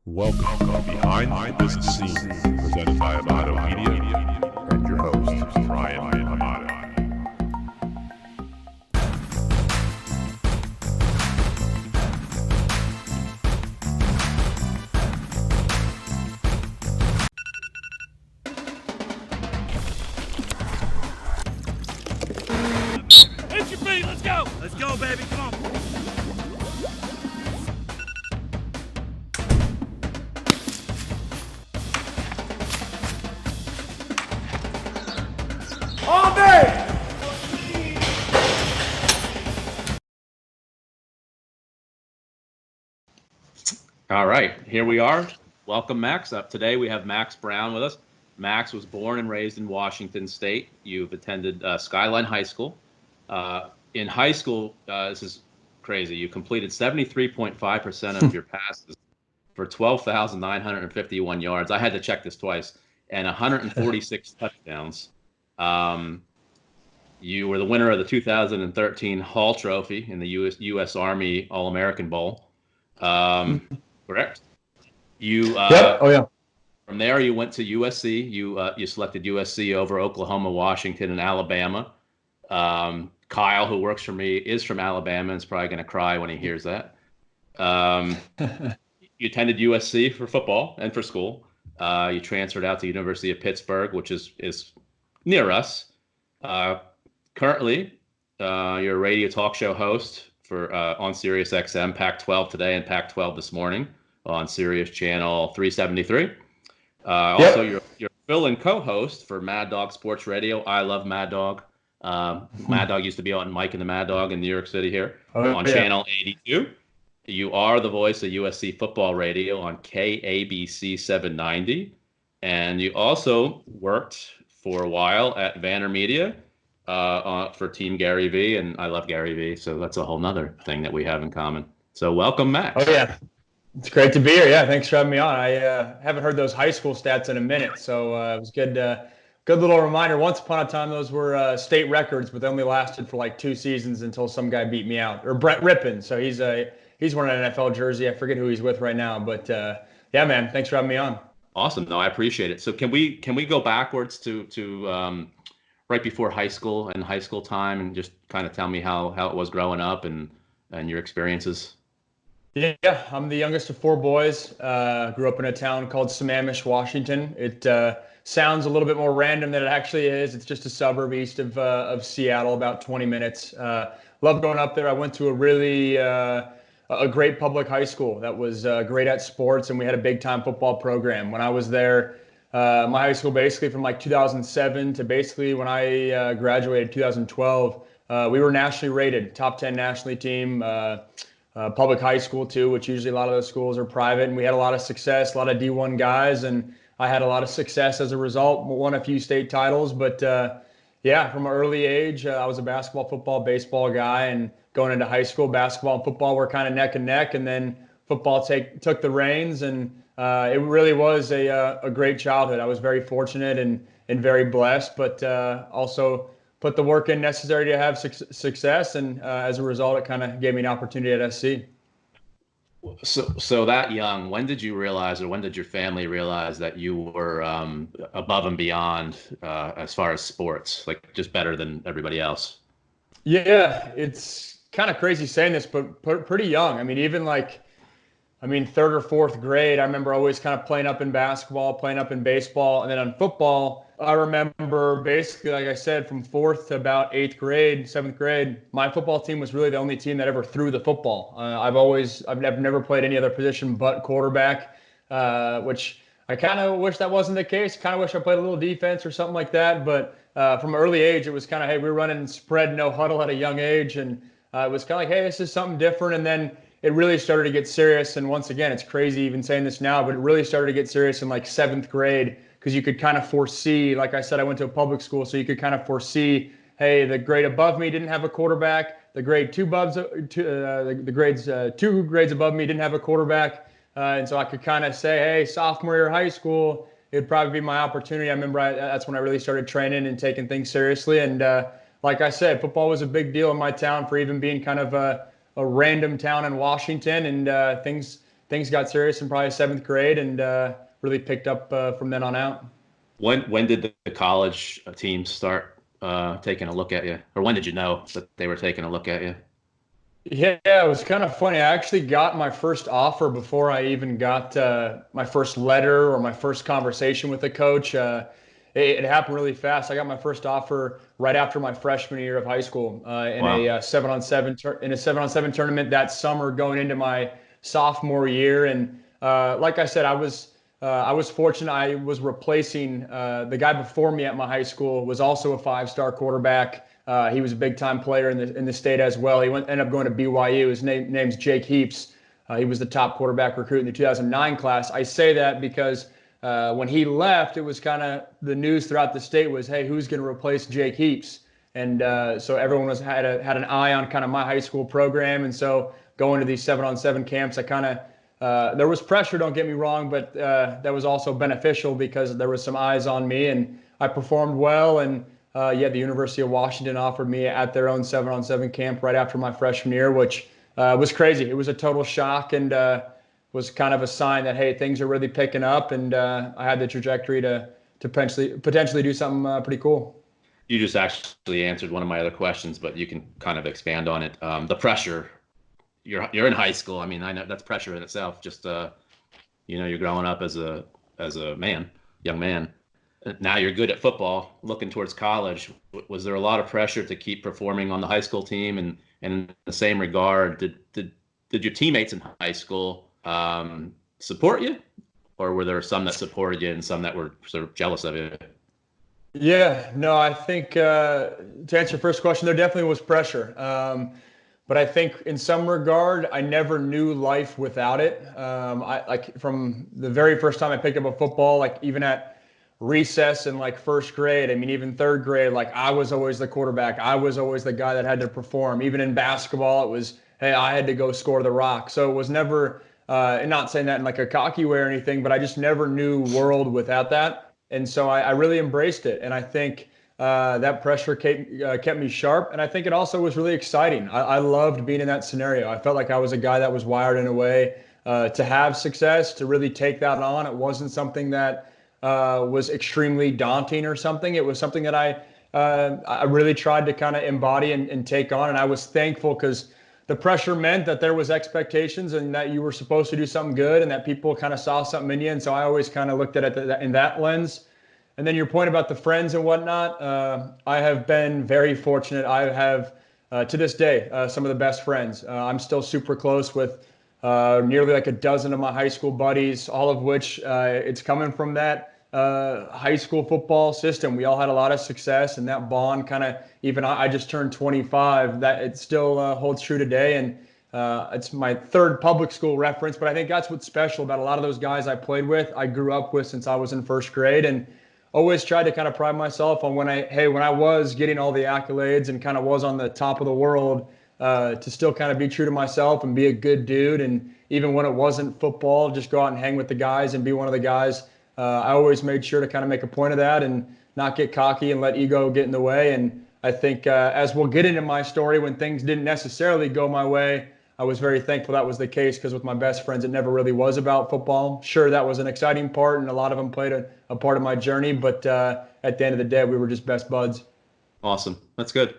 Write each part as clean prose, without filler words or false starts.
Welcome to Behind the Business Scene, presented by Amato Media, and your host, Bryan Amato. Hit your feet, let's go! Let's go, baby, come on! All day! All right, here we are. Welcome, Max. Up today, we have Max Browne with us. Max was born and raised in Washington State. You've attended Skyline High School. In high school, this is crazy. You completed 73.5% of your passes for 12,951 yards. I had to check this twice, and 146 touchdowns. You were the winner of the 2013 Hall Trophy in the U.S. Army All-American Bowl. Correct? You Yep. Oh yeah. From there, you went to USC. You selected USC over Oklahoma, Washington, and Alabama. Kyle, who works for me, is from Alabama and is probably going to cry when he hears that. You attended USC for football and for school. You transferred out to University of Pittsburgh, which is near us. Currently, you're a radio talk show host for on Sirius XM, Pac-12 today and Pac-12 this morning on Sirius Channel 373. Also, you're fill-in co-host for Mad Dog Sports Radio. I love Mad Dog. Mad Dog used to be on Mike and the Mad Dog in New York City here on Channel 82. You are the voice of USC Football Radio on KABC 790. And you also worked for a while at Amato Media for Team Gary Vee, and I love Gary Vee, so that's a whole nother thing that we have in common. So welcome, Max. Oh yeah, it's great to be here. Yeah, thanks for having me on. I haven't heard those high school stats in a minute, so it was good. Good little reminder. Once upon a time, those were state records, but they only lasted for like 2 seasons until some guy beat me out. Or Brett Rippon, so he's wearing an NFL jersey. I forget who he's with right now, but yeah, man, thanks for having me on. Awesome. No, I appreciate it. So can we go backwards to right before high school and high school time, and just kind of tell me how it was growing up and your experiences? Yeah, I'm the youngest of 4 boys. Grew up in a town called Sammamish, Washington. It sounds a little bit more random than it actually is. It's just a suburb east of Seattle, about 20 minutes. Loved growing up there. I went to a really a great public high school that was great at sports, and we had a big-time football program. When I was there, my high school, basically from like 2007 to basically when I graduated 2012, we were nationally rated, top 10 nationally team. Public high school too, which usually a lot of those schools are private, and we had a lot of success, a lot of D1 guys, and I had a lot of success as a result. Won a few state titles, but yeah, from an early age, I was a basketball, football, baseball guy, and going into high school, basketball and football were kind of neck and neck, and then football took the reins, and it really was a great childhood. I was very fortunate and very blessed, but also put the work in necessary to have success, and as a result, it kind of gave me an opportunity at SC. So that young, when did you realize, or when did your family realize that you were above and beyond as far as sports, like just better than everybody else? Yeah, it's kind of crazy saying this, but pretty young. I mean, even third or fourth grade, I remember always kind of playing up in basketball, playing up in baseball, and then on football, I remember basically, like I said, from 4th to about 8th grade, 7th grade, my football team was really the only team that ever threw the football. I've never played any other position but quarterback, which I kind of wish that wasn't the case. Kind of wish I played a little defense or something like that. But from an early age, it was kind of, hey, we were running spread, no huddle at a young age. And it was kind of like, hey, this is something different. And then it really started to get serious. And once again, it's crazy even saying this now, but it really started to get serious in like 7th grade, because you could kind of foresee, like I said, I went to a public school, so you could kind of foresee, hey, the grade above me didn't have a quarterback. The grade two grades 2 grades above me didn't have a quarterback. And so I could kind of say, hey, sophomore year of high school, it'd probably be my opportunity. I remember that's when I really started training and taking things seriously. And like I said, football was a big deal in my town for even being kind of a random town in Washington, and things things got serious in probably 7th grade and really picked up from then on out. When did the college teams start taking a look at you? Or when did you know that they were taking a look at you? Yeah, it was kind of funny. I actually got my first offer before I even got my first letter or my first conversation with the coach. It happened really fast. I got my first offer right after my freshman year of high school in a 7-on-7 tournament that summer going into my sophomore year. And like I said, I was fortunate. I was replacing the guy before me at my high school was also a 5-star quarterback. He was a big-time player in the state as well. He ended up going to BYU. His name's Jake Heaps. He was the top quarterback recruit in the 2009 class. I say that because when he left, it was kind of the news throughout the state was, hey, who's going to replace Jake Heaps? And so everyone had an eye on kind of my high school program. And so going to these 7-on-7 camps, I kind of there was pressure, don't get me wrong, but that was also beneficial because there was some eyes on me and I performed well. And the University of Washington offered me at their own 7-on-7 camp right after my freshman year, which was crazy. It was a total shock and was kind of a sign that, hey, things are really picking up, and I had the trajectory to potentially do something pretty cool. You just actually answered one of my other questions, but you can kind of expand on it. The pressure. You're in high school. I mean, I know that's pressure in itself. Just you're growing up as a young man. Now you're good at football. Looking towards college, was there a lot of pressure to keep performing on the high school team? And in the same regard, did your teammates in high school support you, or were there some that supported you and some that were sort of jealous of you? Yeah, no, I think to answer your first question, there definitely was pressure. But I think in some regard, I never knew life without it. I like from the very first time I picked up a football, like even at recess in like 1st grade, I mean, even 3rd grade, like I was always the quarterback. I was always the guy that had to perform. Even in basketball, it was, hey, I had to go score the rock. So it was never, and not saying that in like a cocky way or anything, but I just never knew world without that. And so I really embraced it. And I think that pressure kept me sharp. And I think it also was really exciting. I loved being in that scenario. I felt like I was a guy that was wired in a way to have success, to really take that on. It wasn't something that was extremely daunting or something. It was something that I really tried to kind of embody and take on. And I was thankful because the pressure meant that there was expectations and that you were supposed to do something good and that people kind of saw something in you. And so I always kind of looked at it in that lens. And then your point about the friends and whatnot, I have been very fortunate. I have, to this day, some of the best friends. I'm still super close with nearly like a dozen of my high school buddies, all of which it's coming from that high school football system. We all had a lot of success, and that bond kind of, even I just turned 25, that it still holds true today. And it's my 3rd public school reference, but I think that's what's special about a lot of those guys I played with, I grew up with since I was in 1st grade, and always tried to kind of pride myself on when I was getting all the accolades and kind of was on the top of the world, to still kind of be true to myself and be a good dude. And even when it wasn't football, just go out and hang with the guys and be one of the guys. I always made sure to kind of make a point of that and not get cocky and let ego get in the way. And I think as we'll get into my story, when things didn't necessarily go my way, I was very thankful that was the case, because with my best friends, it never really was about football. Sure, that was an exciting part, and a lot of them played a part of my journey. But at the end of the day, we were just best buds. Awesome. That's good.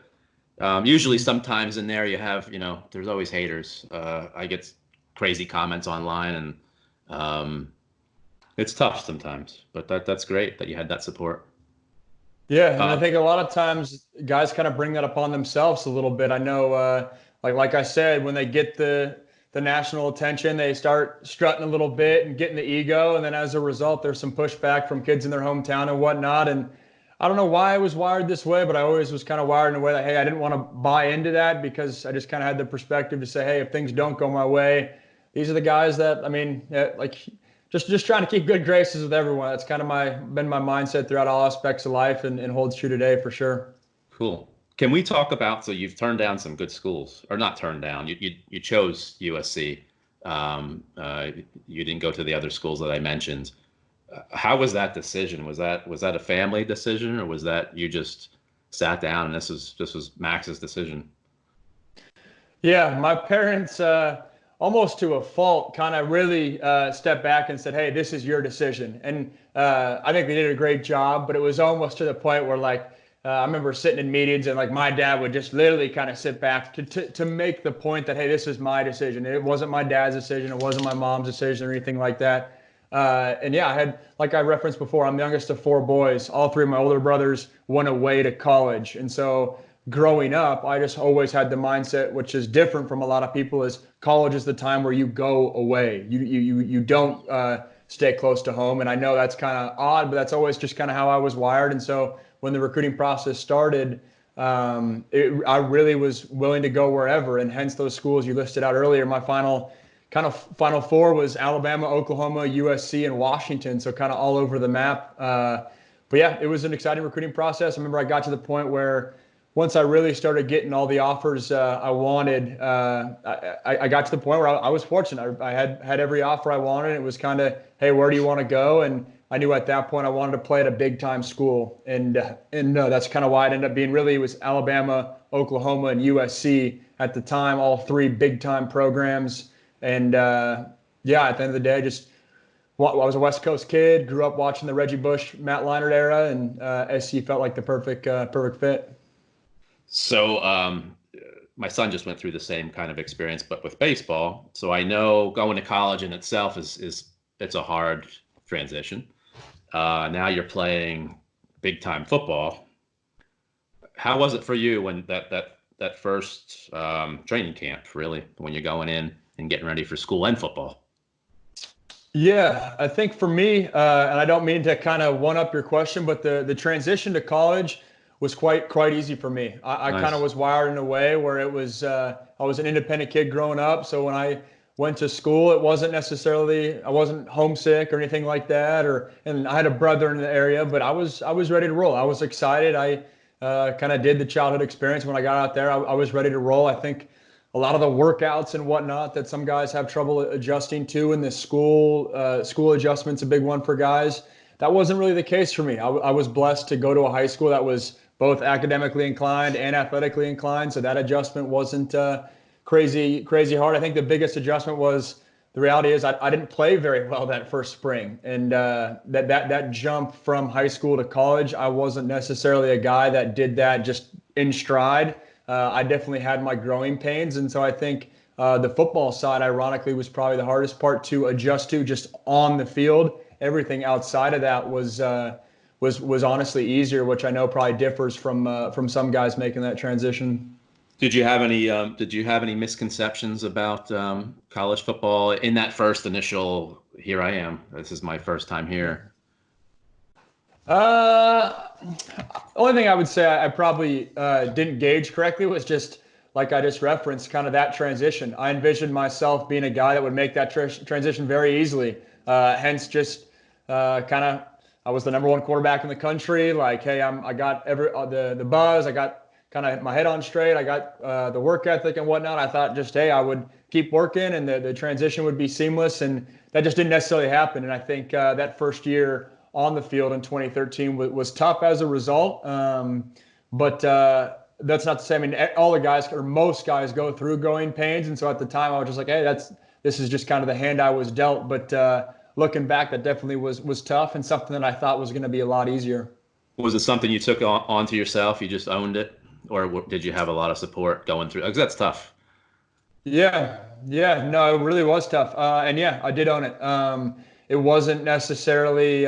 Usually sometimes in there you have, there's always haters. I get crazy comments online, and it's tough sometimes, but that's great that you had that support. Yeah, and I think a lot of times guys kind of bring that upon themselves a little bit. I know, like I said, when they get the national attention, they start strutting a little bit and getting the ego, and then as a result, there's some pushback from kids in their hometown and whatnot. And I don't know why I was wired this way, but I always was kind of wired in a way that, hey, I didn't want to buy into that, because I just kind of had the perspective to say, hey, if things don't go my way, these are the guys that, I mean, just trying to keep good graces with everyone. That's kind of been my mindset throughout all aspects of life, and holds true today for sure. Cool. Can we talk about, so you've turned down some good schools, or not turned down, you chose USC. You didn't go to the other schools that I mentioned. How was that decision? Was that a family decision, or was that you just sat down and this was Max's decision? Yeah, my parents, almost to a fault, kind of really stepped back and said, hey, this is your decision. And I think they did a great job, but it was almost to the point where like, I remember sitting in meetings and like my dad would just literally kind of sit back to make the point that, hey, this is my decision. It wasn't my dad's decision. It wasn't my mom's decision or anything like that. And yeah, I had, like I referenced before, I'm the youngest of 4 boys. All 3 of my older brothers went away to college. And so growing up, I just always had the mindset, which is different from a lot of people, is college is the time where you go away. You don't stay close to home. And I know that's kind of odd, but that's always just kind of how I was wired. And so when the recruiting process started, I really was willing to go wherever, and hence those schools you listed out earlier. My final 4 was Alabama, Oklahoma, USC, and Washington, so kind of all over the map. But yeah, it was an exciting recruiting process. I remember I got to the point where once I really started getting all the offers I wanted, I got to the point where I was fortunate. I had every offer I wanted. It was kind of, hey, where do you want to go? And I knew at that point I wanted to play at a big time school. And that's kind of why it ended up being really, it was Alabama, Oklahoma, and USC at the time, all 3 big time programs. And yeah, at the end of the day, I was a West Coast kid, grew up watching the Reggie Bush, Matt Leinart era, and SC felt like the perfect fit. So my son just went through the same kind of experience, but with baseball. So I know going to college in itself it's a hard transition. Now you're playing big time football. How was it for you when that first training camp, really, when you're going in and getting ready for school and football? Yeah, I think for me, and I don't mean to kind of one up your question, but the transition to college was quite easy for me. I Nice. kind of was wired in a way where it was, I was an independent kid growing up. So when I went to school, it wasn't necessarily, I wasn't homesick or anything like that. And I had a brother in the area, but I was ready to roll. I was excited. I kind of did the childhood experience. When I got out there, I was ready to roll. I think a lot of the workouts and whatnot that some guys have trouble adjusting to in this school adjustment's a big one for guys. That wasn't really the case for me. I was blessed to go to a high school that was both academically inclined and athletically inclined. So that adjustment wasn't crazy hard. I think the biggest adjustment was, the reality is I didn't play very well that first spring. And that jump from high school to college, I wasn't necessarily a guy that did that just in stride. I definitely had my growing pains. And so I think the football side, ironically, was probably the hardest part to adjust to just on the field. Everything outside of that was honestly easier, which I know probably differs from some guys making that transition. Did you have any misconceptions about college football in that first initial, here I am, this is my first time here? Only thing I would say I probably didn't gauge correctly was just, like I just referenced, kind of that transition. I envisioned myself being a guy that would make that transition very easily. Hence just kind of, I was the number 1 quarterback in the country. Like, hey, I got the buzz. I got kind of my head on straight. I got the work ethic and whatnot. I thought just, hey, I would keep working and the transition would be seamless. And that just didn't necessarily happen. And I think that first year on the field in 2013 was tough as a result. But that's not to say, I mean, all the guys or most guys go through growing pains. And so at the time I was just like, hey, this is just kind of the hand I was dealt. But looking back, that definitely was tough and something that I thought was going to be a lot easier. Was it something you took onto yourself? You just owned it? Or did you have a lot of support going through? Because that's tough. Yeah, no, it really was tough. And yeah, I did own it. It wasn't necessarily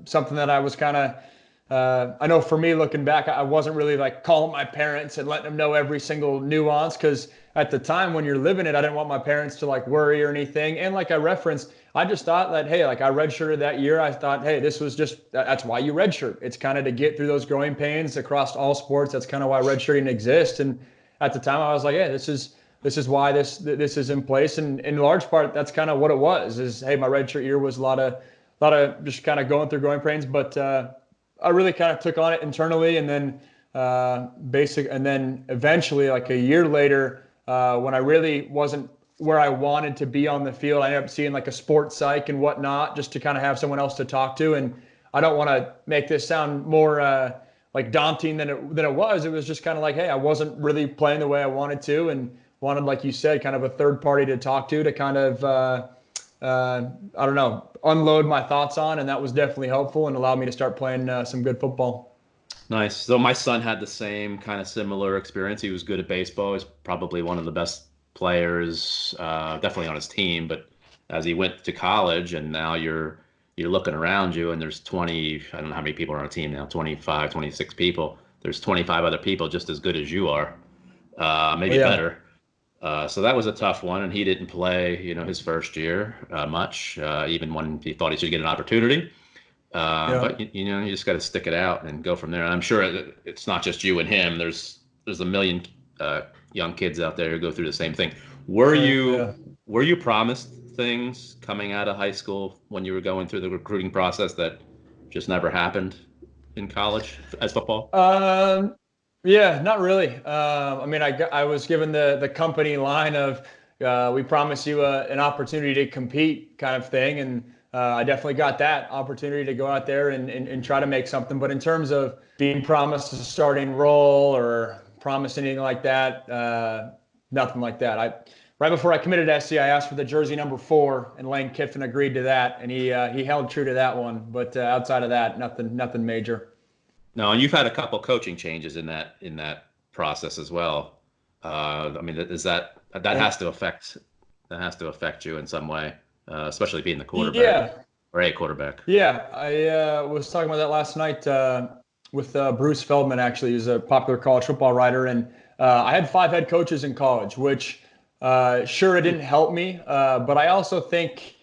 something that I was kind of, I know for me looking back, I wasn't really like calling my parents and letting them know every single nuance, because at the time when you're living it, I didn't want my parents to like worry or anything. And like I referenced, I just thought that, hey, like I redshirted that year. I thought, hey, this was just, that's why you redshirt. It's kind of to get through those growing pains across all sports. That's kind of why redshirting exists. And at the time I was like, hey, this is why this is in place. And in large part, that's kind of what it was, is, hey, my redshirt year was a lot of just kind of going through growing pains. But I really kind of took on it internally. And then and then eventually, like a year later, when I really wasn't where I wanted to be on the field, I ended up seeing like a sports psych and whatnot, just to kind of have someone else to talk to. And I don't want to make this sound more like daunting than it was. It was just kind of like, hey, I wasn't really playing the way I wanted to. And wanted, like you said, kind of a third party to talk to kind of, I don't know, unload my thoughts on. And that was definitely helpful and allowed me to start playing some good football. Nice. So my son had the same kind of similar experience. He was good at baseball. He's probably one of the best players, definitely on his team. But as he went to college, and now you're looking around you, and there's 20, I don't know how many people are on a team now, 25, 26 people. There's 25 other people just as good as you are, maybe better. So that was a tough one, and he didn't play, his first year much, even when he thought he should get an opportunity. But you just got to stick it out and go from there. And I'm sure it's not just you and him. There's a million young kids out there who go through the same thing. Were you promised things coming out of high school when you were going through the recruiting process that just never happened in college as football? Yeah, not really. I mean, I was given the company line of we promise you an opportunity to compete kind of thing, and I definitely got that opportunity to go out there and try to make something. But in terms of being promised a starting role or promised anything like that, nothing like that. Right before I committed to SC, I asked for the jersey number 4, and Lane Kiffin agreed to that, and he held true to that one. But outside of that, nothing major. No, and you've had a couple coaching changes in that process as well. I mean, that has to affect you in some way. Especially being the quarterback or a quarterback. Yeah, I was talking about that last night with Bruce Feldman, actually, who's a popular college football writer. And I had 5 head coaches in college, which sure, it didn't help me. But I also think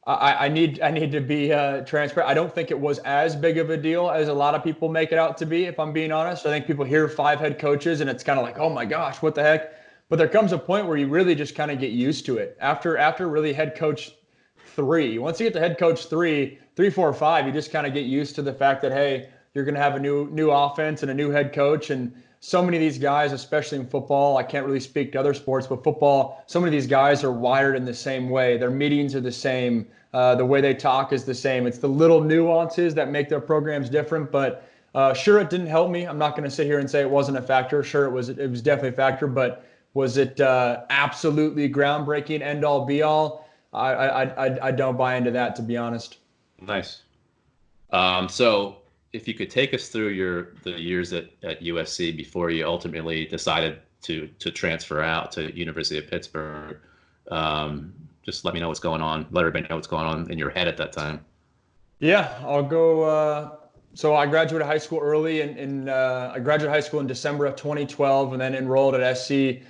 I need to be transparent. I don't think it was as big of a deal as a lot of people make it out to be, if I'm being honest. I think people hear 5 head coaches and it's kind of like, oh my gosh, what the heck? But there comes a point where you really just kind of get used to it. After really head coach 3. Once you get to head coach 3, 4, 5, you just kind of get used to the fact that, hey, you're going to have a new offense and a new head coach. And so many of these guys, especially in football, I can't really speak to other sports, but football, so many of these guys are wired in the same way. Their meetings are the same. The way they talk is the same. It's the little nuances that make their programs different. But sure, it didn't help me. I'm not going to sit here and say it wasn't a factor. Sure, it was definitely a factor. But was it absolutely groundbreaking, end all, be all? I don't buy into that, to be honest. Nice. So if you could take us through the years at USC before you ultimately decided to transfer out to University of Pittsburgh, just let me know what's going on. Let everybody know what's going on in your head at that time. Yeah, I'll go. So I graduated high school early, and I graduated high school in December of 2012, and then enrolled at SC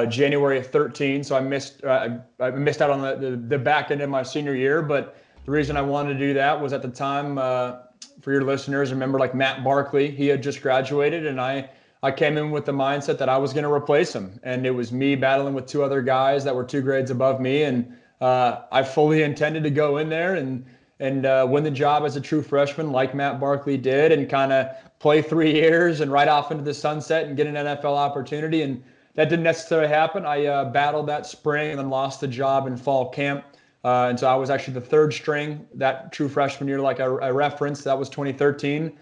January of 13. So I missed out on the back end of my senior year. But the reason I wanted to do that was at the time, for your listeners, remember like Matt Barkley, he had just graduated, and I came in with the mindset that I was going to replace him. And it was me battling with 2 other guys that were 2 grades above me. And I fully intended to go in there and win the job as a true freshman like Matt Barkley did, and kind of play 3 years and right off into the sunset and get an NFL opportunity. And that didn't necessarily happen. I battled that spring and then lost the job in fall camp. And so I was actually the 3rd string that true freshman year, like I referenced. That was 2013.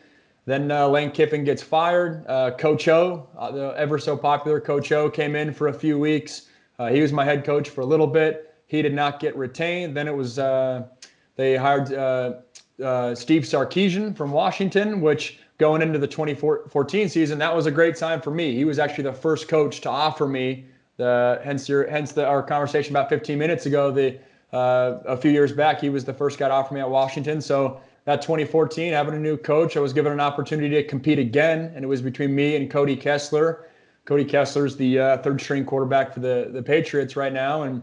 Then Lane Kiffin gets fired. Coach O, the ever so popular Coach O, came in for a few weeks. He was my head coach for a little bit. He did not get retained. Then it was they hired Steve Sarkisian from Washington, which going into the 2014 season, that was a great sign for me. He was actually the first coach to offer me hence our conversation about 15 minutes ago. A few years back, he was the first guy to offer me at Washington. So that 2014, having a new coach, I was given an opportunity to compete again, and it was between me and Cody Kessler. Cody Kessler's the 3rd string quarterback for the Patriots right now, and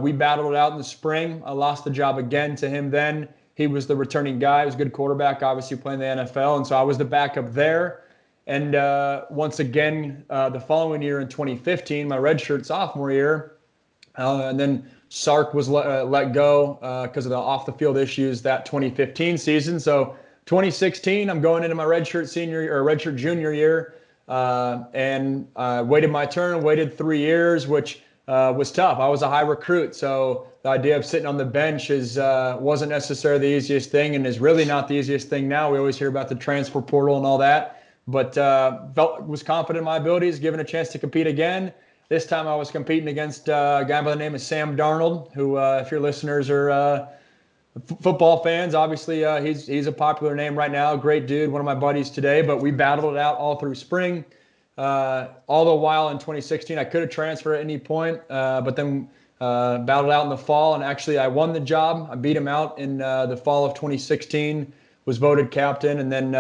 we battled it out in the spring. I lost the job again to him then. He was the returning guy. He was a good quarterback, obviously playing the NFL, and so I was the backup there. And once again, the following year in 2015, my redshirt sophomore year, and then Sark was let go because of the off-the-field issues that 2015 season. So 2016, I'm going into my redshirt junior year, and waited my turn, waited 3 years, which was tough. I was a high recruit, so the idea of sitting on the bench wasn't necessarily the easiest thing, and is really not the easiest thing now. We always hear about the transfer portal and all that, but was confident in my abilities, given a chance to compete again. This time I was competing against a guy by the name of Sam Darnold, who, if your listeners are football fans, obviously he's a popular name right now. Great dude, one of my buddies today. But we battled it out all through spring. All the while in 2016, I could have transferred at any point, but then battled out in the fall. And actually, I won the job. I beat him out in the fall of 2016, was voted captain. And then,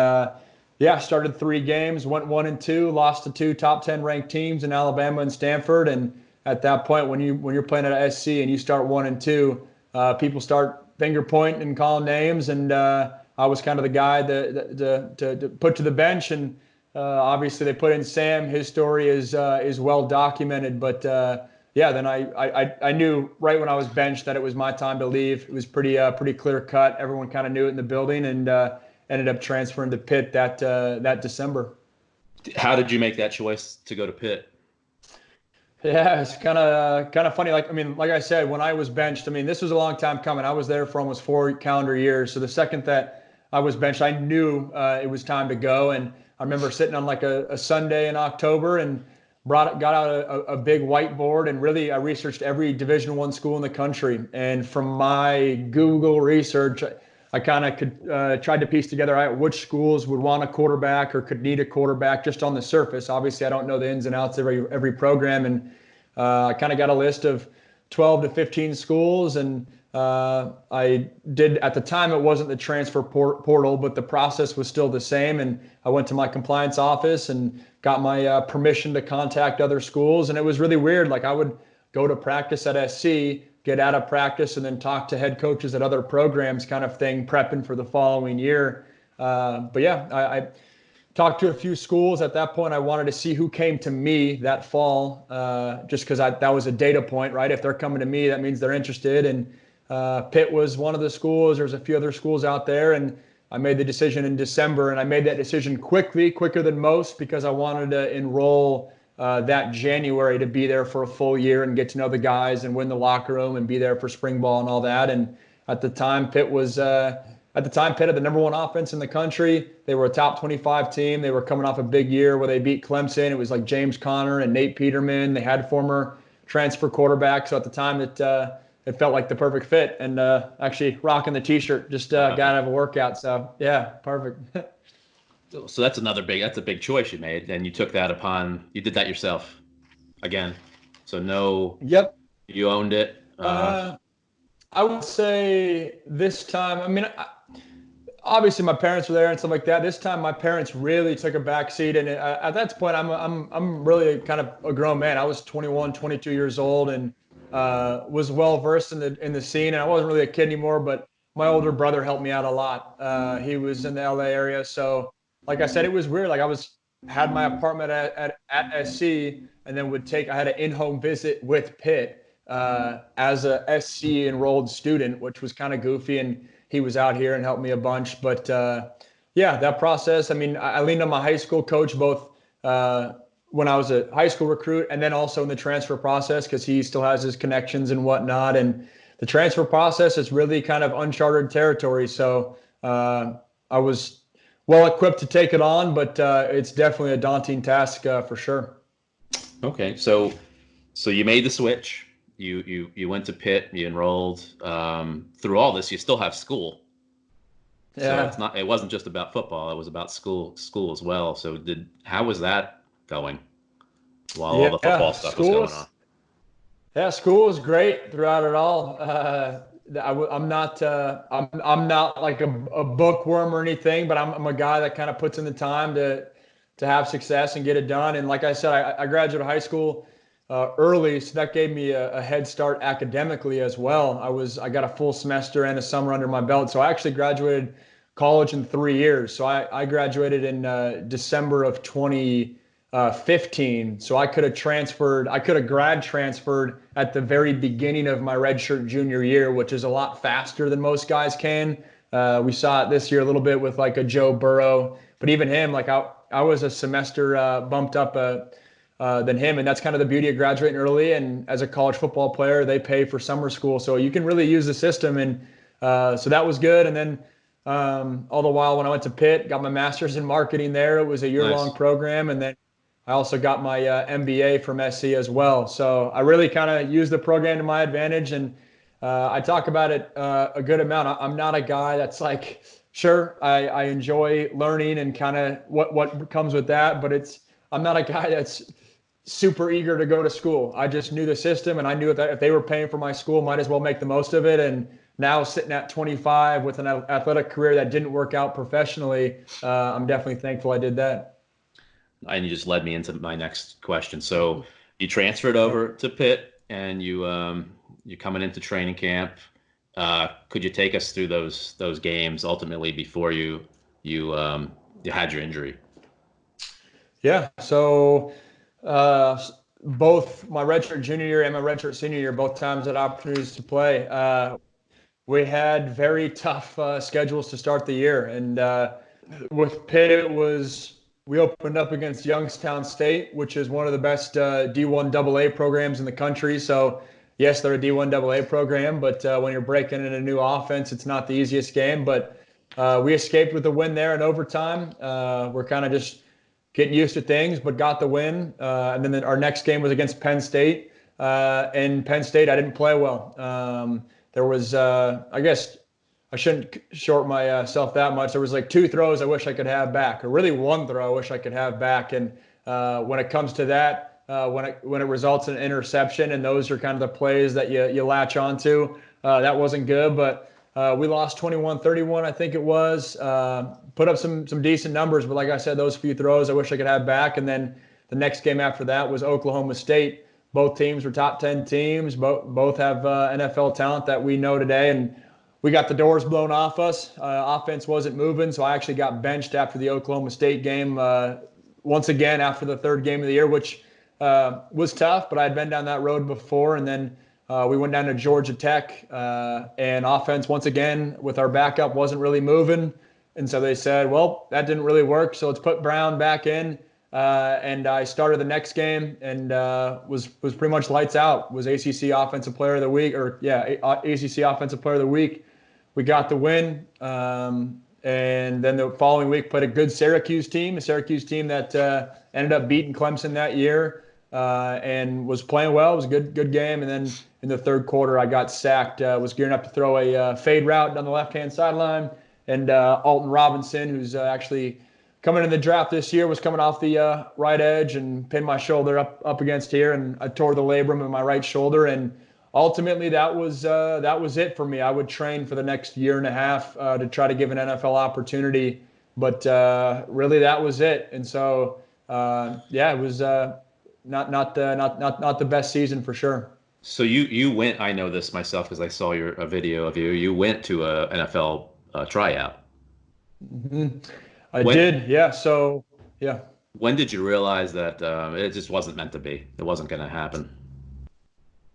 started 3 games, went 1-2, lost to 2 top 10 ranked teams in Alabama and Stanford. And at that point, when you're playing at SC and you start 1-2, people start finger pointing and calling names. And I was kind of the guy to put to the bench. And obviously they put in Sam. His story is well documented. But then I knew right when I was benched that it was my time to leave. It was pretty clear cut. Everyone kind of knew it in the building, and ended up transferring to Pitt that December. How did you make that choice to go to Pitt? Yeah, it's kind of funny. Like I said, when I was benched, this was a long time coming. I was there for almost 4 calendar years. So the second that I was benched, I knew it was time to go. And I remember sitting on like a Sunday in October and got out a big whiteboard, and really I researched every Division I school in the country. And from my Google research, I kind of tried to piece together which schools would want a quarterback or could need a quarterback just on the surface. Obviously, I don't know the ins and outs of every program, and I kind of got a list of 12 to 15 schools. And I did, at the time, it wasn't the transfer portal, but the process was still the same. And I went to my compliance office and got my permission to contact other schools. And it was really weird. Like, I would go to practice at SC, get out of practice, and then talk to head coaches at other programs, kind of thing, prepping for the following year. I talked to a few schools. At that point, I wanted to see who came to me that fall, just because that was a data point, right? If they're coming to me, that means they're interested. And Pitt was one of the schools. There's a few other schools out there, and I made the decision in December, and I made that decision quicker than most, because I wanted to enroll that January to be there for a full year and get to know the guys and win the locker room and be there for spring ball and all that. And at the time, Pitt had the number 1 offense in the country. They were a top 25 team. They were coming off a big year where they beat Clemson. It was like James Conner and Nate Peterman. They had former transfer quarterbacks. So at the time, it felt like the perfect fit. And actually rocking the T-shirt, just got out of a workout. So yeah, perfect. So that's a big choice you made, and you took that you did that yourself again. So no. Yep. You owned it. I would say this time, obviously my parents were there and stuff like that. This time my parents really took a back seat, and at that point I'm really kind of a grown man. I was 21, 22 years old, and was well versed in the scene, and I wasn't really a kid anymore, but my older brother helped me out a lot. He was in the LA area, so like I said, it was weird. Like I had my apartment at SC, and then I had an in-home visit with Pitt as a SC enrolled student, which was kind of goofy. And he was out here and helped me a bunch. But that process, I leaned on my high school coach, both when I was a high school recruit and then also in the transfer process, because he still has his connections and whatnot. And the transfer process is really kind of uncharted territory. So I was well equipped to take it on, but it's definitely a daunting task for sure. Okay, so you made the switch. You went to Pitt. You enrolled. Through all this, you still have school. Yeah. So it wasn't just about football. It was about school as well. So how was that going while all the football stuff was going on? Yeah, school was great throughout it all. I'm not like a bookworm or anything, but I'm a guy that kind of puts in the time to have success and get it done. And like I said, I graduated high school early, so that gave me a head start academically as well. I got a full semester and a summer under my belt, so I actually graduated college in 3 years. So I graduated in December of 2015. So I could have grad transferred at the very beginning of my redshirt junior year, which is a lot faster than most guys can. We saw it this year a little bit with like a Joe Burrow, but even him, like I was a semester bumped up than him. And that's kind of the beauty of graduating early. And as a college football player, they pay for summer school. So you can really use the system. And so that was good. And then all the while when I went to Pitt, got my master's in marketing there. It was a year-long program. And then I also got my MBA from SC as well. So I really kind of use the program to my advantage, and I talk about it a good amount. I'm not a guy that's like, sure, I enjoy learning and kind of what comes with that, but I'm not a guy that's super eager to go to school. I just knew the system, and I knew that if they were paying for my school, might as well make the most of it. And now sitting at 25 with an athletic career that didn't work out professionally, I'm definitely thankful I did that. And you just led me into my next question. So you transferred over to Pitt, and you're coming into training camp. Could you take us through those games ultimately before you had your injury? Yeah. So both my redshirt junior year and my redshirt senior year, both times had opportunities to play. We had very tough schedules to start the year, and with Pitt, we opened up against Youngstown State, which is one of the best D1 AA programs in the country. So yes, they're a D1 AA program, but when you're breaking in a new offense, it's not the easiest game. But we escaped with a win there in overtime. We're kind of just getting used to things, but got the win. And then our next game was against Penn State. And Penn State, I didn't play well. There was, I guess, I shouldn't short myself that much. There was like 2 throws I wish I could have back, or really 1 throw I wish I could have back. And when it comes to that, when it results in an interception, and those are kind of the plays that you latch onto, that wasn't good. But we lost 21-31, I think it was. Put up some decent numbers, but like I said, those few throws I wish I could have back. And then the next game after that was Oklahoma State. Both teams were top 10 teams. Both have NFL talent that we know today, and we got the doors blown off us. Offense wasn't moving, so I actually got benched after the Oklahoma State game once again after the 3rd game of the year, which was tough, but I had been down that road before. And then we went down to Georgia Tech, and offense once again with our backup wasn't really moving. And so they said, well, that didn't really work, so let's put Browne back in. And I started the next game and was pretty much lights out. Was ACC Offensive Player of the Week, ACC Offensive Player of the Week. We got the win, and then the following week played a good Syracuse team that ended up beating Clemson that year, and was playing well. It was a good game. And then in the 3rd quarter, I got sacked. Was gearing up to throw a fade route down the left-hand sideline, and Alton Robinson, who's actually coming in the draft this year, was coming off the right edge and pinned my shoulder up against here, and I tore the labrum in my right shoulder. And ultimately, that was it for me. I would train for the next year and a half to try to give an NFL opportunity, but really that was it. And so, it was not the best season for sure. So you went. I know this myself because I saw a video of you. You went to a NFL tryout. Mm-hmm. I did, yeah. So, yeah. When did you realize that it just wasn't meant to be? It wasn't going to happen.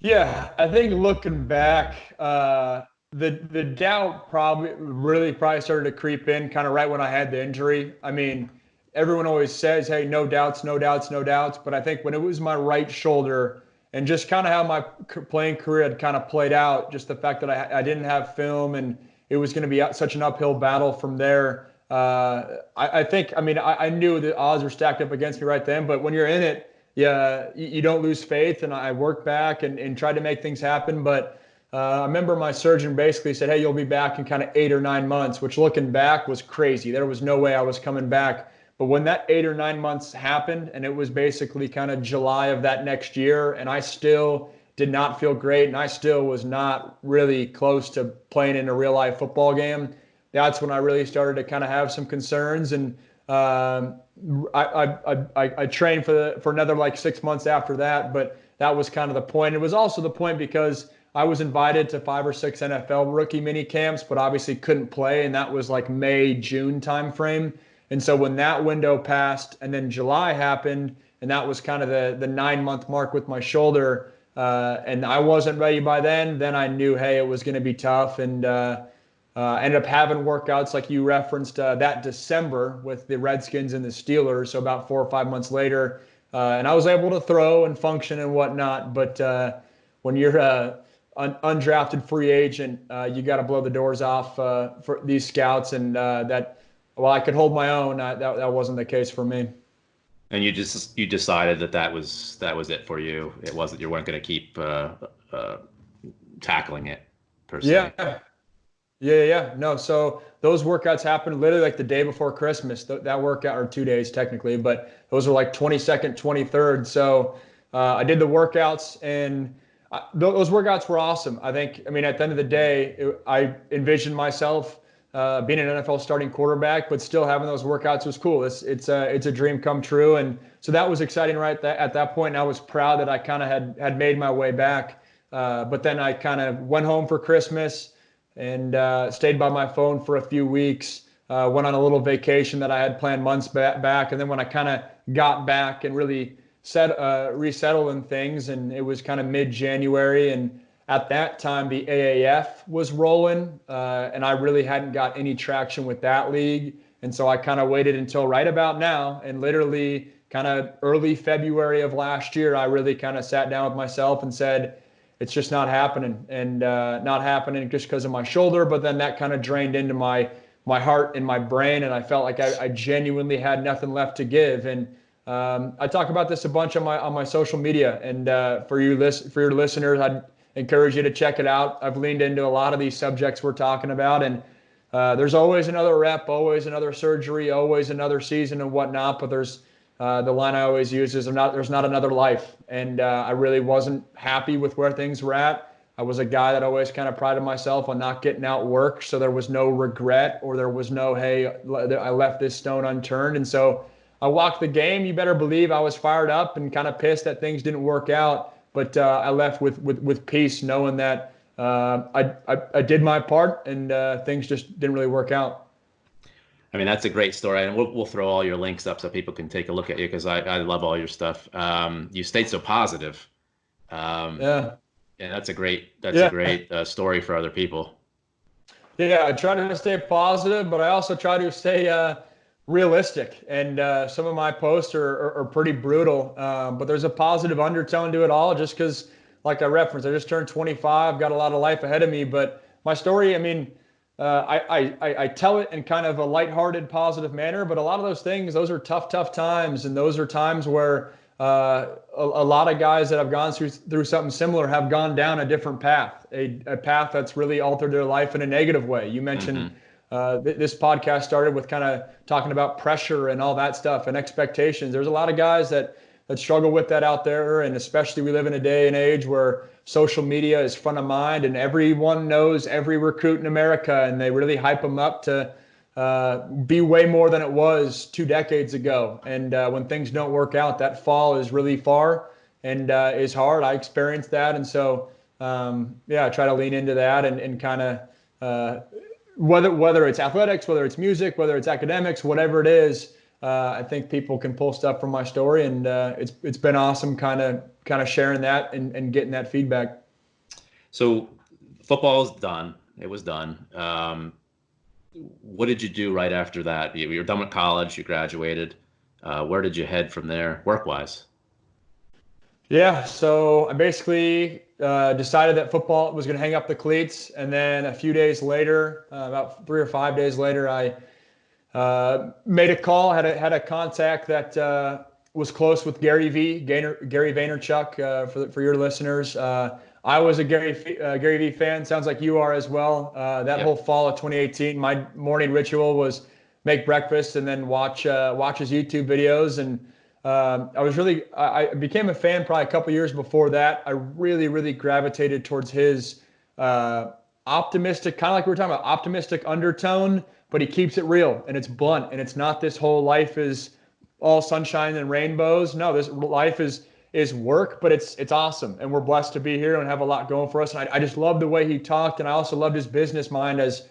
Yeah, I think looking back, the doubt probably started to creep in kind of right when I had the injury. I mean, everyone always says, hey, no doubts. But I think when it was my right shoulder and just kind of how my playing career had kind of played out, just the fact that I didn't have film and it was going to be such an uphill battle from there. I knew the odds were stacked up against me right then, but when you're in it, you don't lose faith. And I worked back and tried to make things happen. But I remember my surgeon basically said, hey, you'll be back in kind of 8 or 9 months, which looking back was crazy. There was no way I was coming back. But when that 8 or 9 months happened, and it was basically kind of July of that next year, and I still did not feel great, and I still was not really close to playing in a real life football game, that's when I really started to kind of have some concerns. And I trained for another like 6 months after that, but that was kind of the point. It was also the point because I was invited to 5 or 6 NFL rookie mini camps, but obviously couldn't play, and that was like May, June timeframe. And so when that window passed, and then July happened, and that was kind of the 9-month mark with my shoulder, and I wasn't ready by then I knew, hey, it was going to be tough. And ended up having workouts like you referenced that December with the Redskins and the Steelers, so about 4 or 5 months later. And I was able to throw and function and whatnot. But when you're an undrafted free agent, you got to blow the doors off for these scouts. And while I could hold my own, that wasn't the case for me. And you decided that was it for you. It wasn't, you weren't going to keep tackling it per se. Yeah. No, so those workouts happened literally like the day before Christmas. That workout, or 2 days technically, but those were like 22nd, 23rd. So I did the workouts, and those workouts were awesome. I mean, at the end of the day, I envisioned myself being an NFL starting quarterback, but still having those workouts was cool. It's a dream come true, and so that was exciting at that point. And I was proud that I kind of had made my way back. But then I kind of went home for Christmas and stayed by my phone for a few weeks. Went on a little vacation that I had planned months back, and then when I kind of got back and really resettled in things, and it was kind of mid-January, and at that time the AAF was rolling, and I really hadn't got any traction with that league, and so I kind of waited until right about now, and literally kind of early February of last year, I really kind of sat down with myself and said, it's just not happening, and not happening just because of my shoulder, but then that kind of drained into my heart and my brain, and I felt like I genuinely had nothing left to give. And I talk about this a bunch on my social media, and for your listeners, I'd encourage you to check it out. I've leaned into a lot of these subjects we're talking about, and there's always another rep, always another surgery, always another season and whatnot, but there's the line I always use is there's not another life. And I really wasn't happy with where things were at. I was a guy that always kind of prided myself on not getting out work, so there was no regret, or there was no, hey, I left this stone unturned. And so I walked the game. You better believe I was fired up and kind of pissed that things didn't work out. But I left with peace, knowing that I did my part, and things just didn't really work out. I mean, that's a great story, and we'll throw all your links up so people can take a look at you, because I love all your stuff. You stayed so positive. Yeah, that's a great story for other people. Yeah, I try to stay positive, but I also try to stay realistic. And some of my posts are pretty brutal, but there's a positive undertone to it all. Just because, like I referenced, I just turned 25, got a lot of life ahead of me. But my story, I mean, I tell it in kind of a lighthearted, positive manner, but a lot of those things, those are tough times, and those are times where a lot of guys that have gone through something similar have gone down a different path, a path that's really altered their life in a negative way. You mentioned this podcast started with kind of talking about pressure and all that stuff and expectations. There's a lot of guys that struggle with that out there, and especially we live in a day and age where social media is front of mind, and everyone knows every recruit in America, and they really hype them up to be way more than it was 2 decades ago. And when things don't work out, that fall is really far and is hard. I experienced that, and so I try to lean into that and kind of whether it's athletics, whether it's music, whether it's academics, whatever it is. I think people can pull stuff from my story, and it's been awesome kind of sharing that and getting that feedback. So football is done. It was done. What did you do right after that? You were done with college. You graduated. Where did you head from there, work-wise? Yeah, so I basically decided that football was going to hang up the cleats, and then a few days later, about 3 or 5 days later, I made a call, had a contact that was close with Gary Vee, Gary Vaynerchuk, for your listeners. I was a Gary Vee fan. Sounds like you are as well. That whole fall of 2018, my morning ritual was make breakfast and then watch his YouTube videos. And I became a fan probably a couple years before that. I really gravitated towards his optimistic, kind of like we were talking about, optimistic undertone. But he keeps it real, and it's blunt, and it's not this whole life is all sunshine and rainbows. No, this life is work, but it's awesome, and we're blessed to be here and have a lot going for us. And I just love the way he talked, and I also loved his business mind as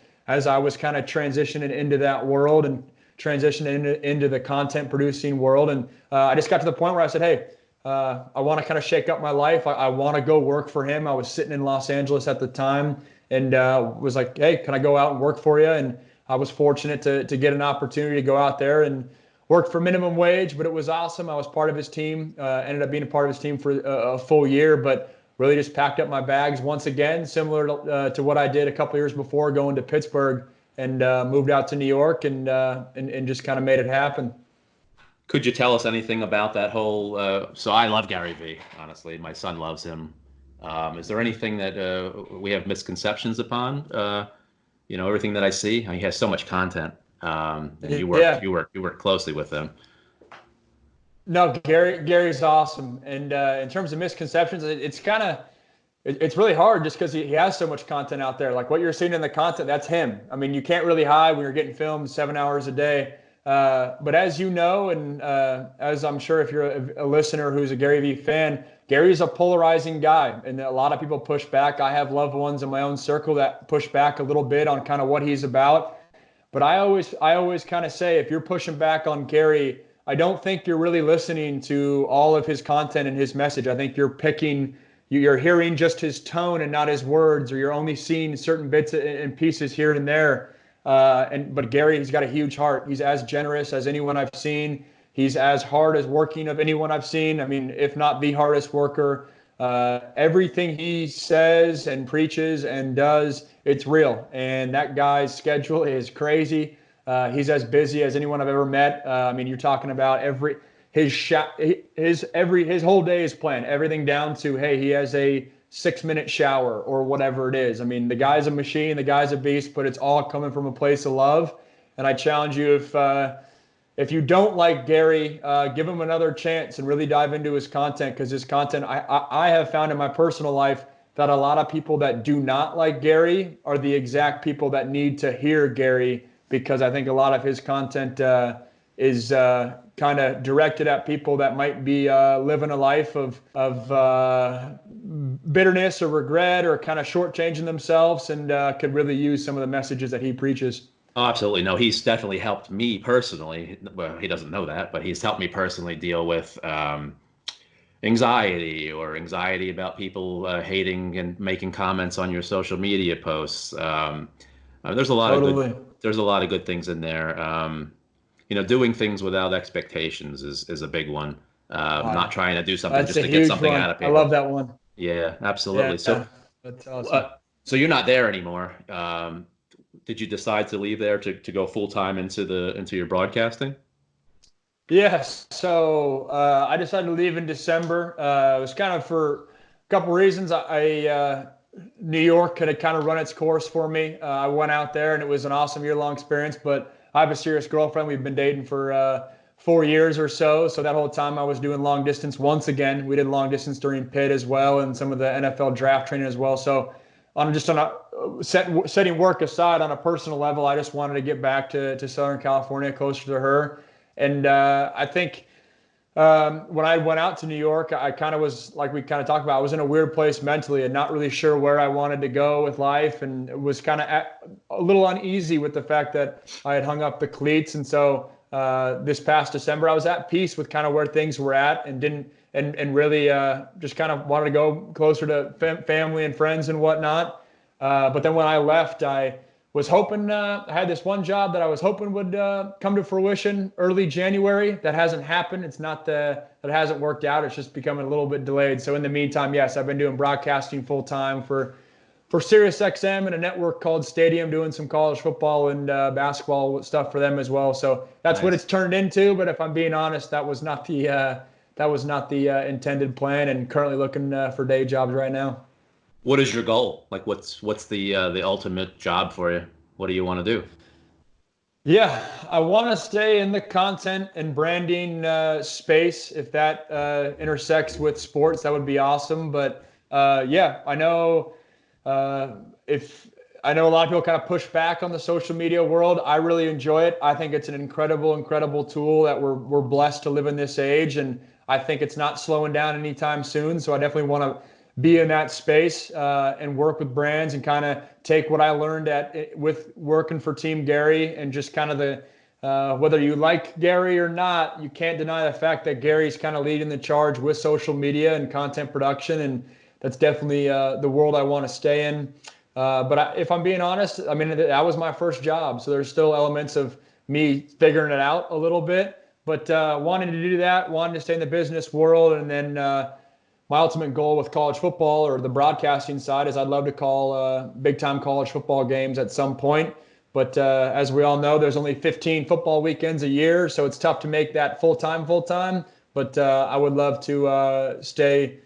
I was kind of transitioning into that world and transitioning into the content producing world. And I just got to the point where I said, hey, I want to kind of shake up my life. I want to go work for him. I was sitting in Los Angeles at the time, and was like, hey, can I go out and work for you? And I was fortunate to get an opportunity to go out there and work for minimum wage, but it was awesome. I was part of his team, ended up being a part of his team for a full year, but really just packed up my bags once again, similar to what I did a couple years before, going to Pittsburgh, and moved out to New York and just kind of made it happen. Could you tell us anything about that whole? So I love Gary Vee. Honestly, my son loves him. Is there anything that we have misconceptions upon? Everything that I see. He has so much content. And you work closely with him. No, Gary's awesome. And in terms of misconceptions, it's really hard just because he has so much content out there. Like what you're seeing in the content, that's him. I mean, you can't really hide when you're getting filmed 7 hours a day. But as you know, and as I'm sure if you're a listener who's a Gary Vee fan, Gary's a polarizing guy, and a lot of people push back. I have loved ones in my own circle that push back a little bit on kind of what he's about. But I always kind of say, if you're pushing back on Gary, I don't think you're really listening to all of his content and his message. I think you're hearing just his tone and not his words, or you're only seeing certain bits and pieces here and there. But Gary, he's got a huge heart. He's as generous as anyone I've seen. He's as hard as working of anyone I've seen. I mean, if not the hardest worker. Everything he says and preaches and does, it's real. And that guy's schedule is crazy. He's as busy as anyone I've ever met. I mean, you're talking about his whole day is planned. Everything down to, hey, he has a 6-minute shower or whatever it is. I mean, the guy's a machine, the guy's a beast, but it's all coming from a place of love. And I challenge you, if you don't like Gary, give him another chance and really dive into his content, because his content, I have found in my personal life that a lot of people that do not like Gary are the exact people that need to hear Gary, because I think a lot of his content is kind of directed at people that might be living a life of bitterness or regret, or kind of shortchanging themselves, and could really use some of the messages that he preaches. Oh, absolutely. No, he's definitely helped me personally. Well, he doesn't know that, but he's helped me personally deal with anxiety about people hating and making comments on your social media posts. There's a lot of good things in there. Doing things without expectations is a big one. Not trying to do something just to get something out of people. I love that one. Yeah, absolutely. Yeah, so that's awesome. So you're not there anymore. Did you decide to leave there to go full time into your broadcasting? Yes. So I decided to leave in December. It was kind of for a couple reasons. New York had kind of run its course for me. I went out there and it was an awesome year-long experience, but I have a serious girlfriend. We've been dating for 4 years or so. So that whole time I was doing long distance. Once again, we did long distance during Pitt as well, and some of the NFL draft training as well. So setting work aside on a personal level, I just wanted to get back to Southern California, closer to her. And I think when I went out to New York, I kind of was, like we kind of talked about, I was in a weird place mentally and not really sure where I wanted to go with life, and it was kind of a little uneasy with the fact that I had hung up the cleats. And so this past December, I was at peace with kind of where things were at, and really just kind of wanted to go closer to family and friends and whatnot. But then when I left, I was hoping, I had this one job that I was hoping would come to fruition early January. That hasn't happened. It's not that it hasn't worked out. It's just becoming a little bit delayed. So in the meantime, yes, I've been doing broadcasting full time for Sirius XM and a network called Stadium, doing some college football and basketball stuff for them as well. So that's nice. What it's turned into. But if I'm being honest, that was not the intended plan, and currently looking for day jobs right now. What is your goal? Like, what's the ultimate job for you? What do you want to do? Yeah, I want to stay in the content and branding space. If that intersects with sports, that would be awesome. But yeah, I know a lot of people kind of push back on the social media world. I really enjoy it. I think it's an incredible tool that we're blessed to live in this age, and I think it's not slowing down anytime soon. So I definitely want to be in that space and work with brands and kind of take what I learned with working for Team Gary, and just kind of whether you like Gary or not, you can't deny the fact that Gary's kind of leading the charge with social media and content production, and that's definitely the world I want to stay in. But if I'm being honest, I mean, that was my first job, so there's still elements of me figuring it out a little bit, but wanting to do that, wanting to stay in the business world. And then my ultimate goal with college football or the broadcasting side is I'd love to call big-time college football games at some point. But as we all know, there's only 15 football weekends a year, so it's tough to make that full time. But I would love to stay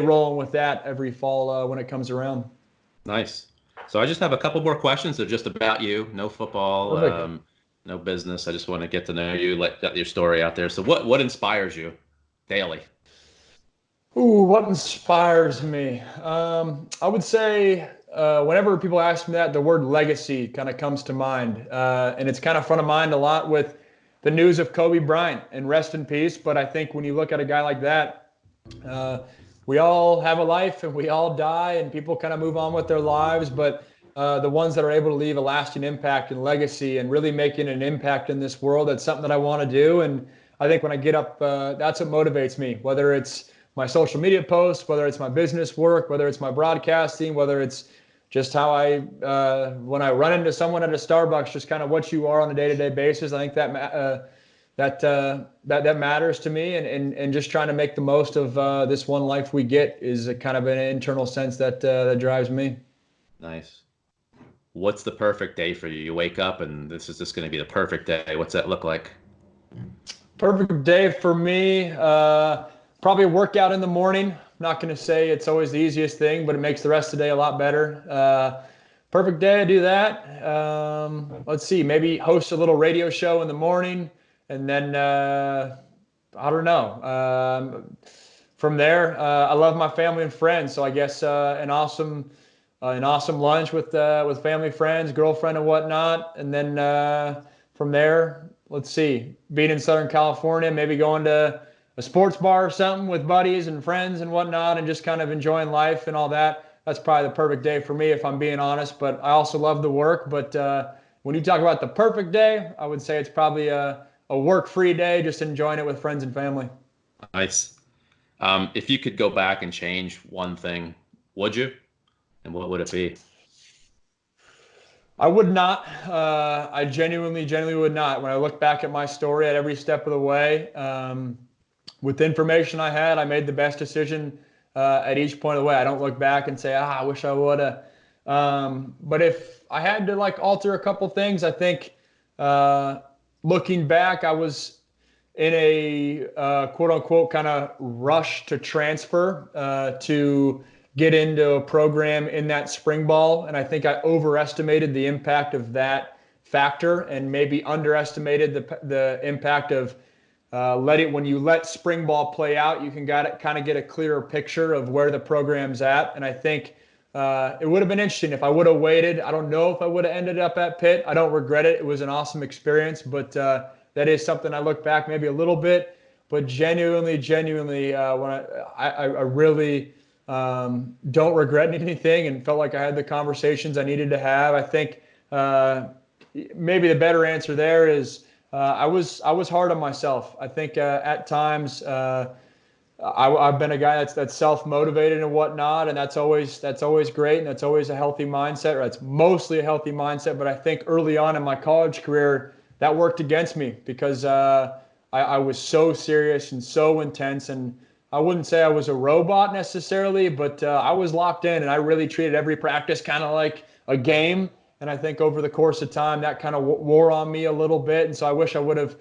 rolling with that every fall when it comes around. Nice. So I just have a couple more questions. They're just about you. No football, no business. I just want to get to know you, let your story out there. So what inspires you daily? Ooh, what inspires me? I would say whenever people ask me that, the word legacy kind of comes to mind. And it's kind of front of mind a lot with the news of Kobe Bryant, and rest in peace. But I think when you look at a guy like that, we all have a life and we all die and people kind of move on with their lives. But the ones that are able to leave a lasting impact and legacy and really making an impact in this world, that's something that I want to do. And I think when I get up, that's what motivates me, whether it's my social media posts, whether it's my business work, whether it's my broadcasting, whether it's just how when I run into someone at a Starbucks, just kind of what you are on a day-to-day basis. I think that matters to me, and just trying to make the most of this one life we get is a kind of an internal sense that drives me. Nice. What's the perfect day for you? You wake up and this is just going to be the perfect day. What's that look like? Perfect day for me, probably a workout in the morning. I'm not going to say it's always the easiest thing, but it makes the rest of the day a lot better. Perfect day, I do that. Let's see, maybe host a little radio show in the morning, and then I don't know. From there, I love my family and friends, so I guess an awesome lunch with family, friends, girlfriend, and whatnot. And then from there, let's see, being in Southern California, maybe going to a sports bar or something with buddies and friends and whatnot, and just kind of enjoying life and all that. That's probably the perfect day for me, if I'm being honest. But I also love the work. But when you talk about the perfect day, I would say it's probably a work-free day, just enjoying it with friends and family. Nice. If you could go back and change one thing, would you? And what would it be? I would not. I genuinely would not. When I look back at my story at every step of the way, with the information I had, I made the best decision at each point of the way. I don't look back and say, I wish I would have. But if I had to alter a couple things, I think looking back, I was in a quote unquote kind of rush to transfer to get into a program in that spring ball. And I think I overestimated the impact of that factor and maybe underestimated the impact of when you let spring ball play out, you can kind of get a clearer picture of where the program's at. And I think it would have been interesting if I would have waited. I don't know if I would have ended up at Pitt. I don't regret it. It was an awesome experience, but that is something I look back maybe a little bit, but genuinely, when I really don't regret anything and felt like I had the conversations I needed to have. I think maybe the better answer there is I was hard on myself. I think at times I've been a guy that's self-motivated and whatnot, and that's always great, and that's always a healthy mindset, or that's mostly a healthy mindset. But I think early on in my college career, that worked against me because I was so serious and so intense, and I wouldn't say I was a robot necessarily, but I was locked in, and I really treated every practice kind of like a game. And I think over the course of time, that kind of wore on me a little bit. And so I wish I would have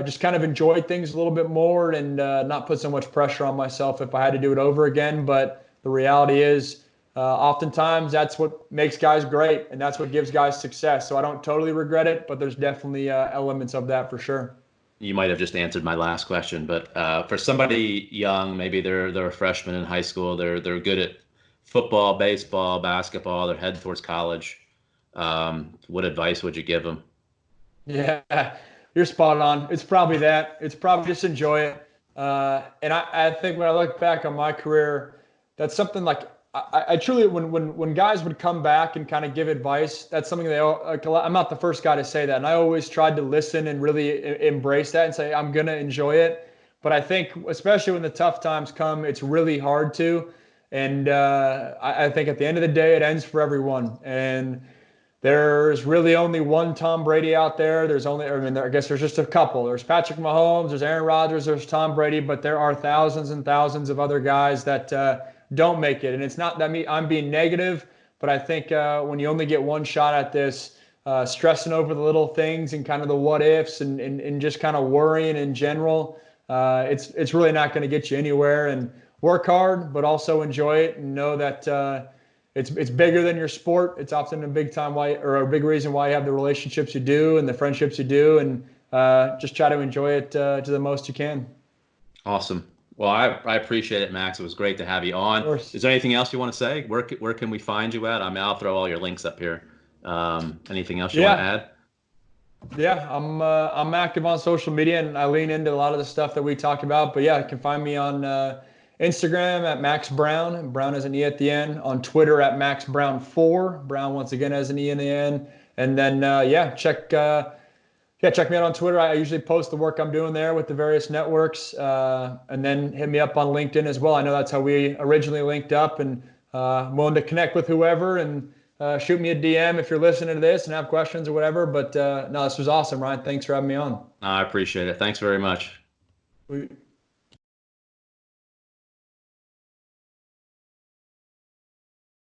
just kind of enjoyed things a little bit more and not put so much pressure on myself if I had to do it over again. But the reality is oftentimes that's what makes guys great, and that's what gives guys success. So I don't totally regret it, but there's definitely elements of that for sure. You might have just answered my last question, but for somebody young, maybe they're a freshman in high school, they're good at football, baseball, basketball, they're heading towards college. What advice would you give them? Yeah, you're spot on. It's probably that. It's probably just enjoy it. And I think when I look back on my career, that's something I truly, when guys would come back and kind of give advice, that's something I'm not the first guy to say that. And I always tried to listen and really embrace that and say, I'm going to enjoy it. But I think, especially when the tough times come, it's really hard to. And I think at the end of the day, it ends for everyone. And there's really only one Tom Brady out there. I guess there's just a couple. There's Patrick Mahomes, there's Aaron Rodgers, there's Tom Brady, but there are thousands and thousands of other guys that don't make it. And it's not that I'm being negative, but I think when you only get one shot at this, stressing over the little things and kind of the what ifs and just kind of worrying in general, it's really not going to get you anywhere. And work hard, but also enjoy it and know that it's bigger than your sport. It's often a big reason why you have the relationships you do and the friendships you do, and just try to enjoy it to the most you can. Awesome. Well, I appreciate it, Max. It was great to have you on. Is there anything else you want to say? Where can we find you at? I'll throw all your links up here. Anything else you want to add? Yeah, I'm active on social media, and I lean into a lot of the stuff that we talk about. But yeah, you can find me on Instagram at Max Browne. Browne has an E at the end. On Twitter at MaxBrowne4. Browne once again has an E in the end. And then check me out on Twitter. I usually post the work I'm doing there with the various networks, and then hit me up on LinkedIn as well. I know that's how we originally linked up, and I'm willing to connect with whoever and shoot me a DM if you're listening to this and have questions or whatever. But no, this was awesome, Ryan. Thanks for having me on. I appreciate it. Thanks very much.